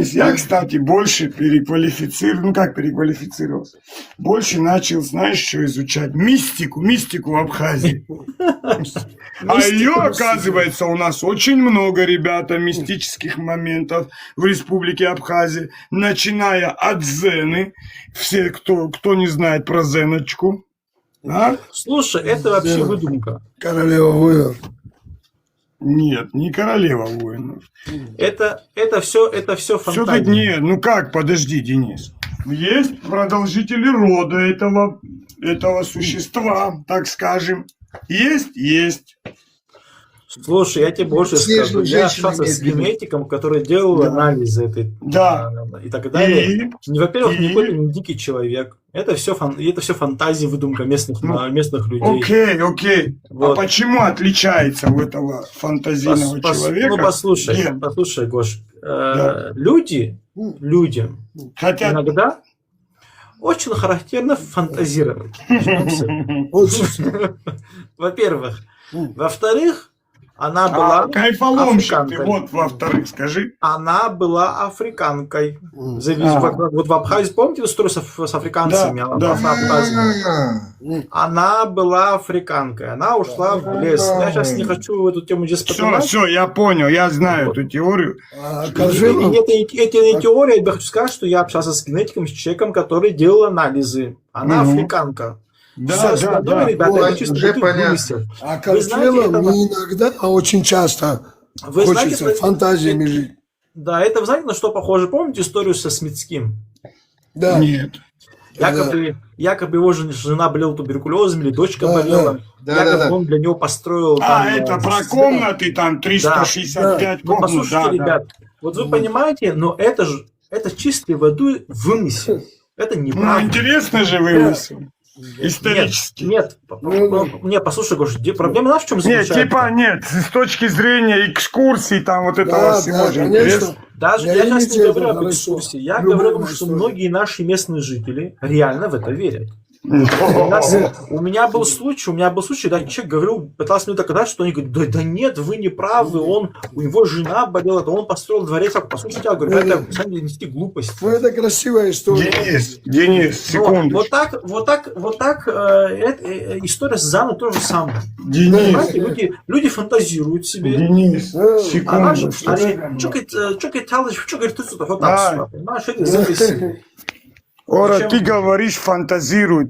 Я, кстати, больше переквалифицировал, ну как переквалифицировался, больше начал, знаешь, что изучать? Мистику в Абхазии. А ее, оказывается, у нас очень много, ребята, мистических моментов в Республике Абхазия, начиная от Зены, все, кто не знает про Зеночку. А? Слушай, это вообще выдумка. Королева воинов. Нет, не королева воинов. Это все Все-таки фантазия. нет, ну как, подожди, Денис. Есть продолжители рода этого существа, так скажем. Есть. Слушай, я тебе больше Снежные скажу. Я женщины общался с имеют в виду. генетиком, который делал Да. анализы этой Да. и так далее. Во-первых, И? никакой не дикий человек. Это все фантазии, выдумка местных людей. Окей. Вот. А почему отличается у этого фантазийного человека? Ну, послушай, Нет. Гош. Да. Людям Хотя... иногда очень характерно фантазировать. Во-первых. Во-вторых, она была кайфоломщик ты, африканкой. вот во-вторых, скажи. Она была африканкой. Вот в Абхазии, помните историю с африканцами? Да. Она была африканкой. Она ушла в лес. Я сейчас не хочу эту тему здесь поднимать. Все, я понял, я знаю эту теорию. Эти теории, я хочу сказать, что я общался с генетиком, с человеком, который делал анализы. Она африканка. Да. Ребята, Ой, это чисто уже такой понятно. вымысел. А Вы знаете, картелам не иногда, а очень часто Вы знаете, хочется фантазиями жить. Да, это, вы знаете, на что похоже? Помните историю со Смитским? Да. Нет. Якобы его жена болела туберкулезом или дочка болела. Якобы он для него построил... Это про комнаты, там 365 Ну, комнат. послушайте, ребят, вот вы понимаете, но это чистой водой вымысел. Это неправда. Ну, интересно же вымысел. Исторически. Нет, послушай, Гош, проблема знаешь, в чем заключается? Нет, с точки зрения экскурсий, там вот этого всего же интересно. Даже я сейчас не говорю об экскурсии, я говорю о том, что многие наши местные жители реально в это верят. У меня был случай, когда человек говорил, пытался мне доказать, что они говорят, да нет, вы не правы, у него жена болела, то он построил дворец. Послушайте, я говорю, это на самом деле нести глупость. Ну, это красивая история. Денис, секунду. Вот так история с Заной то же самое. Денис, Люди фантазируют себе. Денис, Она секунду. что говорит, ты что-то вот так, понимаешь, это записи. Ора, ты говоришь, фантазируют.